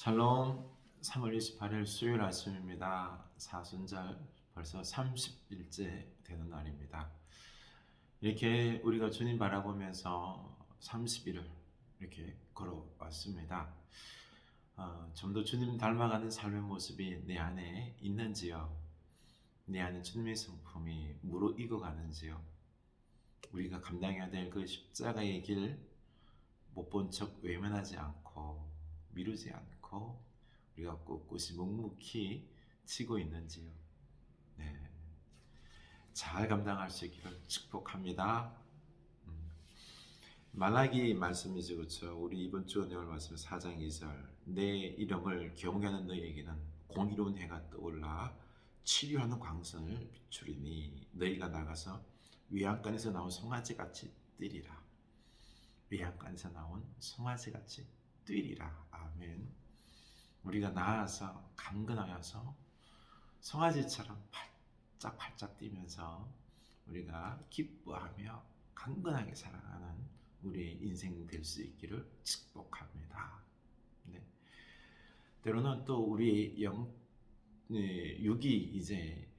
샬롬. 3월 28일 수요일 아침입니다. 사순절 벌써 30일째 되는 날입니다. 이렇게 우리가 주님 바라보면서 30일을 이렇게 걸어왔습니다. 좀 더 주님 닮아가는 삶의 모습이 내 안에 있는지요? 내 안에 주님의 성품이 무르익어가는지요? 우리가 감당해야 될 그 십자가의 길 못 본 척 외면하지 않고 미루지 않고 우리가 꿋꿋이 묵묵히 치고 있는지요? 네, 잘 감당할 수 있기를 축복합니다. 말라기 말씀이죠, 그렇죠? 우리 이번 주 내용 말씀 4장 2절. 내 이름을 경외하는 너희에게는 공의로운 해가 떠올라 치료하는 광선을 비추리니 너희가 나가서 외양간에서 나온 송아지 같이 뛰리라. 외양간에서 나온 송아지 같이 뛰리라. 아멘. 우리가 나아서 강건하여서 송아지처럼 팔짝팔짝 뛰면서 우리가 기뻐하며 강건하게 살아가는 우리의 인생 될 수 있기를 축복합니다. 네. 때로는 또 우리의 육이 이제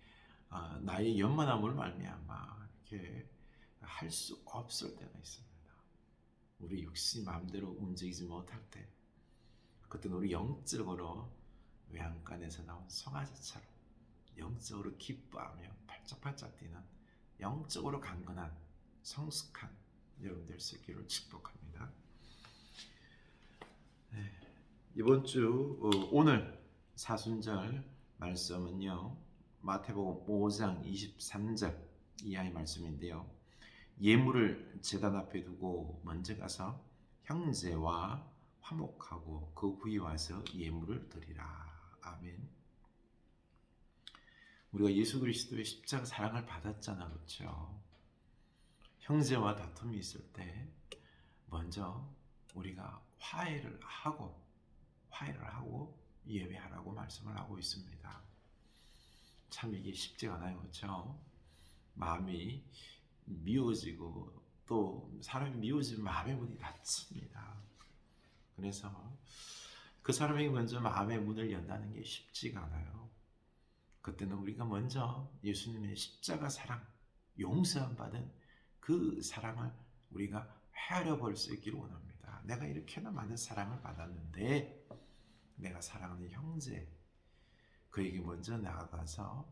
나의 연만함을 말미암아 이렇게 할 수 없을 때가 있습니다. 우리 육신이 마음대로 움직이지 못할 때, 그때는 우리 영적으로 외양간에서 나온 송아지처럼 영적으로 기뻐하며 팔짝팔짝 뛰는 영적으로 강건한 성숙한 여러분 될 수 있기를 축복합니다. 네, 이번 주 오늘 사순절 말씀은요, 마태복음 5장 23절 이하의 말씀인데요, 예물을 제단 앞에 두고 먼저 가서 형제와 화목하고 그 후에 와서 예물을 드리라. 아멘. 우리가 예수 그리스도의 십자가 사랑을 받았잖아, 그렇죠? 형제와 다툼이 있을 때 먼저 우리가 화해를 하고 예배하라고 말씀을 하고 있습니다. 참 이게 쉽지가 않아요, 그렇죠? 마음이 미워지고 또 사람이 미워지면 마음의 문이 닫힙니다. 그래서 그 사람에게 먼저 마음의 문을 연다는 게 쉽지가 않아요. 그때는 우리가 먼저 예수님의 십자가 사랑, 용서함 받은 그 사랑을 우리가 헤아려 볼 수 있기를 원합니다. 내가 이렇게나 많은 사랑을 받았는데 내가 사랑하는 형제, 그에게 먼저 나아가서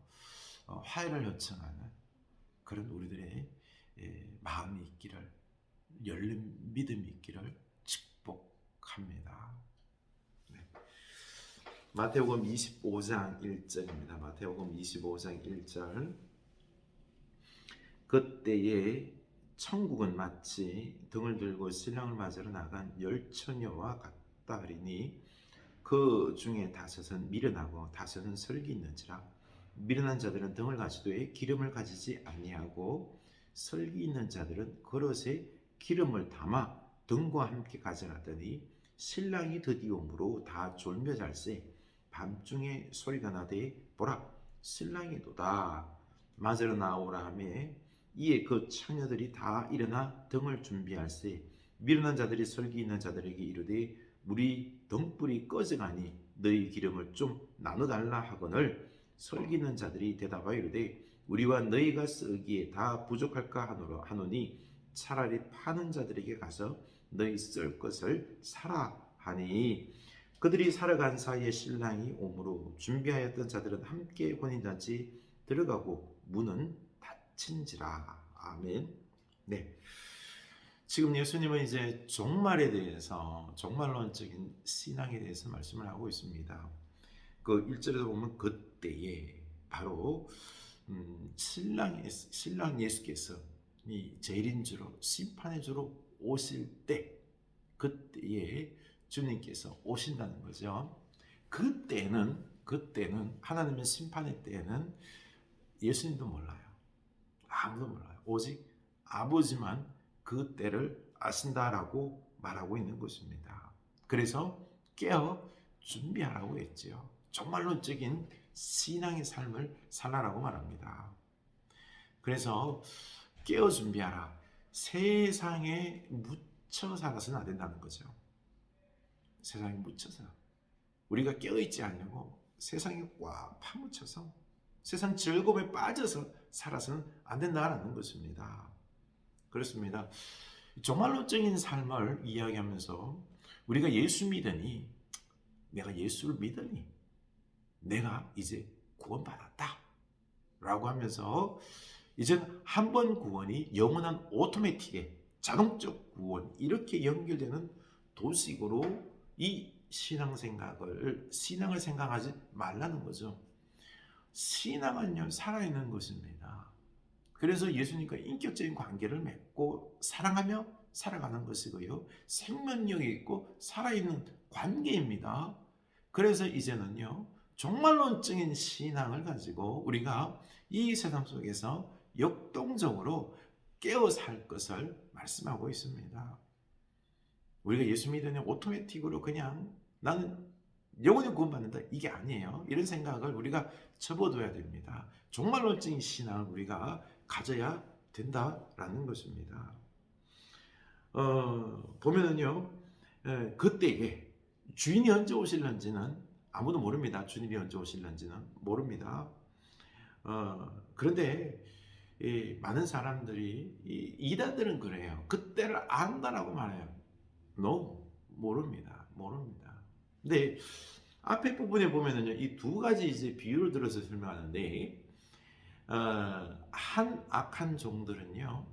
화해를 요청하는 그런 우리들의 마음이 있기를, 열린 믿음이 있기를 축복합니다. 네. 마태복음 25장 1절입니다. 마태복음 25장 1절. 그때에 천국은 마치 등을 들고 신랑을 맞으러 나간 열 처녀와 같다 하리니 그 중에 다섯은 미련하고 다섯은 설기 있는지라. 미련한 자들은 등을 가지되 기름을 가지지 아니하고 설기 있는 자들은 그릇에 기름을 담아 등과 함께 가져갔더니 신랑이 드디어 오므로 다 졸며 잘세 밤중에 소리가 나되 보라 신랑이도다 맞으러 나오라 하매 이에 그 처녀들이 다 일어나 등을 준비할세 미련한 자들이 설기 있는 자들에게 이르되 우리 등불이 꺼져가니 너희 기름을 좀 나눠달라 하거늘 설기 있는 자들이 대답하여 이르되 우리와 너희가 쓰기에 다 부족할까 하노니 차라리 파는 자들에게 가서 너희 쓸 것을 사라 하니 그들이 살아간 사이에 신랑이 오므로 준비하였던 자들은 함께 혼인잔치 들어가고 문은 닫힌지라. 아멘. 네. 지금 예수님은 이제 종말에 대해서, 종말론적인 신앙에 대해서 말씀을 하고 있습니다. 그 1절에서 보면 그때에 바로 신랑 예수께서 이 재림주로 심판의 주로 오실 때, 그때에 주님께서 오신다는 거죠. 그때는 하나님의 심판의 때는 예수님도 몰라요. 아무도 몰라요. 오직 아버지만 그 때를 아신다라고 말하고 있는 것입니다. 그래서 깨어 준비하라고 했지요. 정말론적인 신앙의 삶을 살아라고 말합니다. 그래서 깨어 준비하라. 세상에 묻혀 살아서는 안 된다는 거죠. 세상에 묻혀서 우리가 깨어있지 않냐고 세상에 꽉 파묻혀서 세상 즐거움에 빠져서 살아서는 안 된다라는 것입니다. 그렇습니다. 종말론적인 삶을 이야기하면서 우리가 예수 믿으니, 내가 예수를 믿으니 내가 이제 구원받았다 라고 하면서 이제는 한 번 구원이 영원한 오토매틱의 자동적 구원, 이렇게 연결되는 도식으로 이 신앙을 생각하지 말라는 거죠. 신앙은요, 살아있는 것입니다. 그래서 예수님과 인격적인 관계를 맺고 사랑하며 살아가는 것이고요, 생명력이 있고 살아있는 관계입니다. 그래서 이제는요, 종말론적인 신앙을 가지고 우리가 이 세상 속에서 역동적으로 깨어 살 것을 말씀하고 있습니다. 우리가 예수 믿으니 오토매틱으로 그냥 나는 영원히 구원받는다, 이게 아니에요. 이런 생각을 우리가 접어둬야 됩니다. 종말론적인 신앙을 우리가 가져야 된다라는 것입니다. 보면은요, 그때에 주인이 언제 오실는지는 아무도 모릅니다. 주님이 언제 오실는지는 모릅니다. 그런데 많은 사람들이, 이단들은 그래요. 그때를 안다라고 말해요. No, 모릅니다. 근데 앞에 부분에 보면은요, 이 두 가지 이제 비유를 들어서 설명하는데, 한 악한 종들은요,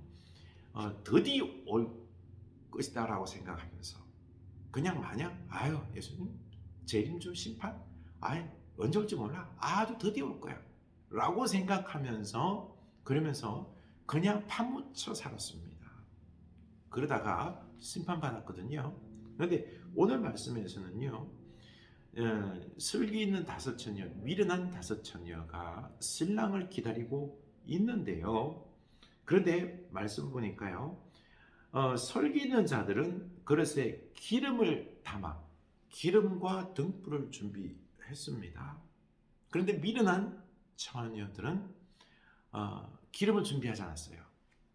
드디어 올 것이다라고 생각하면서 그냥 마냥 예수님 재림주 심판 언제 올지 몰라, 아주 드디어 올 거야 라고 생각하면서, 그러면서 그냥 파묻혀 살았습니다. 그러다가 심판받았거든요. 그런데 오늘 말씀에서는요, 슬기 있는 다섯 처녀, 미련한 다섯 처녀가 신랑을 기다리고 있는데요. 그런데 말씀 보니까요, 설기 있는 자들은 그릇에 기름을 담아 기름과 등불을 준비했습니다. 그런데 미련한 처녀들은 기름을 준비하지 않았어요.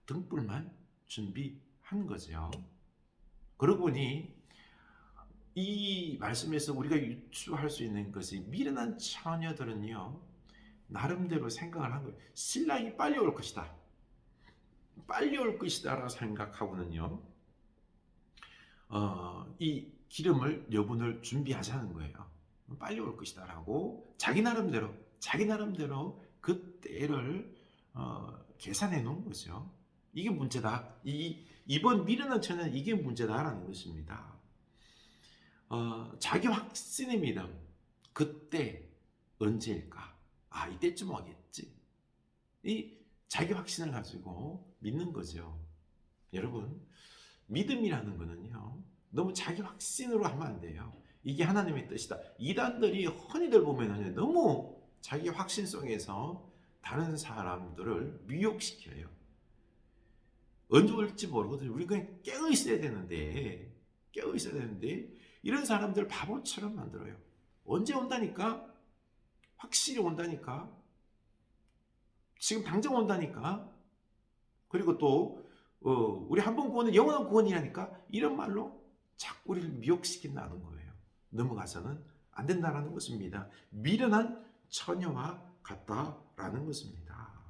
등불만 준비한 거죠. 그러고 보니 이 말씀에서 우리가 유추할 수 있는 것이, 미련한 처녀들은요, 나름대로 생각을 한 거예요. 신랑이 빨리 올 것이다, 빨리 올 것이다라고 생각하고는요, 이 기름을, 여분을 준비하자는 거예요. 빨리 올 것이다라고 자기 나름대로 그 때를 계산해 놓은 거죠. 이게 문제다. 이번 미련한 처녀는 이게 문제다라는 것입니다. 자기 확신의 믿음, 그때 언제일까? 이때쯤 오겠지. 이 자기 확신을 가지고 믿는 거죠. 여러분, 믿음이라는 거는요, 너무 자기 확신으로 하면 안 돼요. 이게 하나님의 뜻이다. 이단들이 흔히들 보면은 너무 자기 확신 속에서 다른 사람들을 미혹시켜요. 언제 올지 모르거든요. 우리 그냥 깨어 있어야 되는데 이런 사람들 바보처럼 만들어요. 언제 온다니까? 확실히 온다니까? 지금 당장 온다니까? 그리고 또 우리 한 번 구원은 영원한 구원이라니까? 이런 말로 자꾸 우리를 미혹시킨다는 거예요. 넘어가서는 안 된다는 것입니다. 미련한 처녀와 같다라는 것입니다.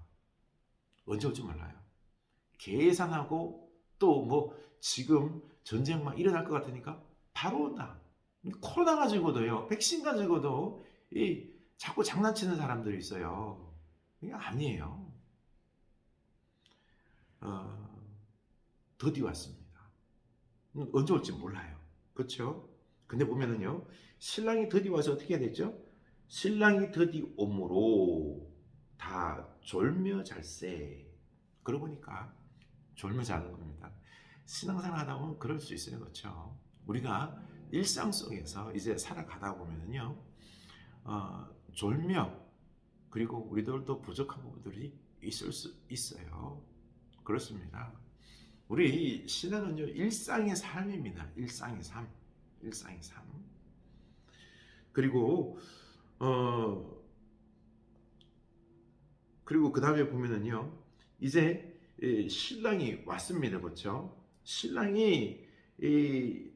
언제 올지 몰라요. 계산하고 또 지금 전쟁 막 일어날 것 같으니까 바로 온다. 코로나 가지고도요, 백신 가지고도 자꾸 장난치는 사람들이 있어요. 이게 아니에요. 드디어 왔습니다. 언제 올지 몰라요. 그렇죠? 근데 보면은요, 신랑이 드디어 와서 어떻게 해야 되죠? 신랑이 드디어 오므로 다 졸며 잘세. 그러고 보니까 졸며 자는 겁니다. 신앙생활 하다 보면 그럴 수 있어요. 그렇죠? 우리가 일상 속에서 이제 살아가다 보면은요, 졸며, 그리고 우리들도 부족한 부분들이 있을 수 있어요. 그렇습니다. 우리 신앙은요, 일상의 삶입니다. 일상의 삶. 그리고 그 다음에 보면은요, 이제 신랑이 왔습니다. 그렇죠? 신랑이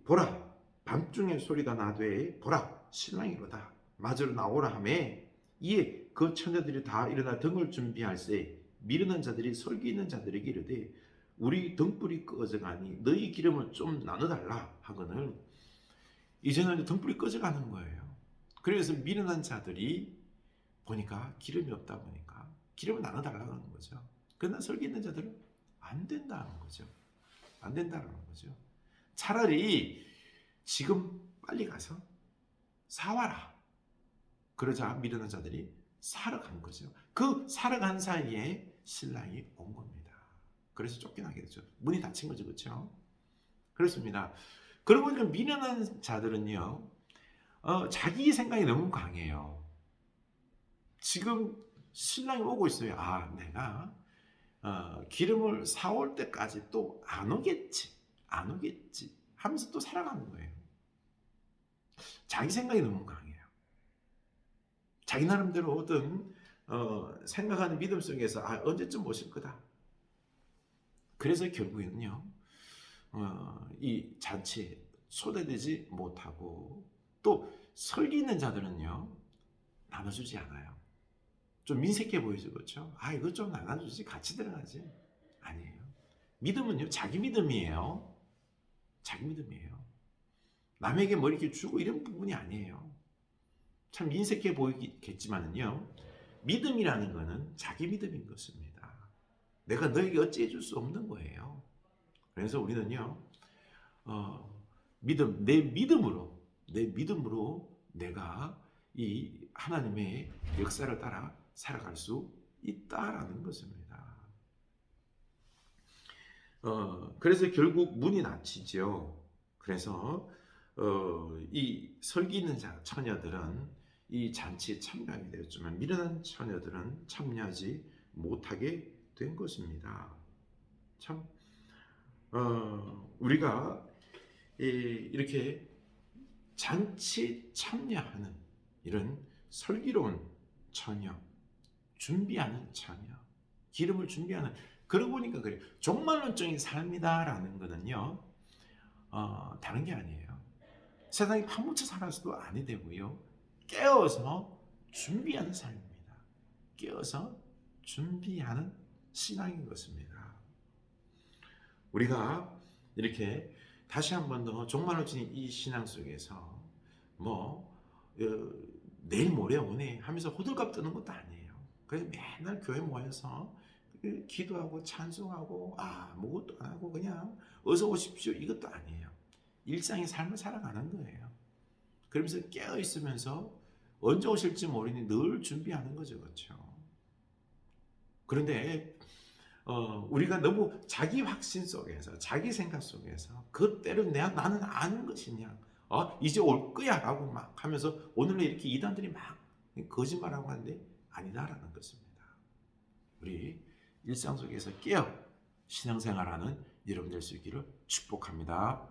보라, 밤중에 소리가 나되 보라 신랑이로다 맞으러 나오라 하매 이에 그 처녀들이 다 일어나 등을 준비할세 미르는 자들이 설기 있는 자들에게 이르되 우리 등불이 꺼져가니 너희 기름을 좀 나눠달라 하거늘 이제는 등불이 꺼져가는 거예요. 그래서 미련한 자들이 보니까 기름이 없다 보니까 기름을 나눠달라고 하는 거죠. 그러나 설기 있는 자들은 안 된다는 거죠. 안 된다는 거죠. 차라리 지금 빨리 가서 사와라. 그러자 미련한 자들이 사러 간 거죠. 그 사러 간 사이에 신랑이 온 겁니다. 그래서 쫓겨나게 되죠. 문이 닫힌 거죠. 그렇죠? 그렇습니다. 그러고 보니까 미련한 자들은요. 자기 생각이 너무 강해요. 지금 신랑이 오고 있어요. 아, 내가 기름을 사올 때까지 또 안 오겠지. 안 오겠지. 하면서 또 살아가는 거예요. 자기 생각이 너무 강해요. 자기 나름대로 어떤 생각하는 믿음 속에서 언제쯤 오실 거다. 그래서 결국에는요. 이 잔치에 초대되지 못하고 또 설기 있는 자들은요. 나눠주지 않아요. 좀 민색해 보이죠. 그렇죠? 이거 좀 나눠주지. 같이 들어가지. 아니에요. 믿음은요. 자기 믿음이에요. 자기 믿음이에요. 남에게 뭐 이렇게 주고 이런 부분이 아니에요. 참 인색해 보이겠지만은요. 믿음이라는 것은 자기 믿음인 것입니다. 내가 너에게 어찌해 줄 수 없는 거예요. 그래서 우리는요. 내 믿음으로 내가 이 하나님의 역사를 따라 살아갈 수 있다라는 것입니다. 그래서 결국 문이 닫히죠. 그래서 이 설기 있는 처녀들은 이 잔치에 참여하게 되었지만 미련한 처녀들은 참여하지 못하게 된 것입니다. 참 우리가 이렇게 잔치 참여하는 이런 슬기로운 처녀, 준비하는 처녀, 기름을 준비하는 그러고 보니까 그래요. 종말론적인 삶이다라는 거는요. 다른 게 아니에요. 세상에 파묻혀 살아서도 아니 되고요. 깨어서 준비하는 삶입니다. 깨어서 준비하는 신앙인 것입니다. 우리가 이렇게 다시 한 번 더 종말론적인 이 신앙 속에서 내일 모레 오네 하면서 호들갑 떠는 것도 아니에요. 그래서 맨날 교회 모여서 기도하고 찬송하고 아무것도 안 하고 그냥 어서 오십시오 이것도 아니에요. 일상의 삶을 살아가는 거예요. 그러면서 깨어 있으면서 언제 오실지 모르니 늘 준비하는 거죠. 그렇죠? 그런데 우리가 너무 자기 확신 속에서 자기 생각 속에서 그때로 나는 아는 것이냐 이제 올 거야 라고 막 하면서 오늘날 이렇게 이단들이 막 거짓말하고 하는데 아니다라는 것입니다. 우리 일상 속에서 깨어 신앙생활하는 여러분 될 수 있기를 축복합니다.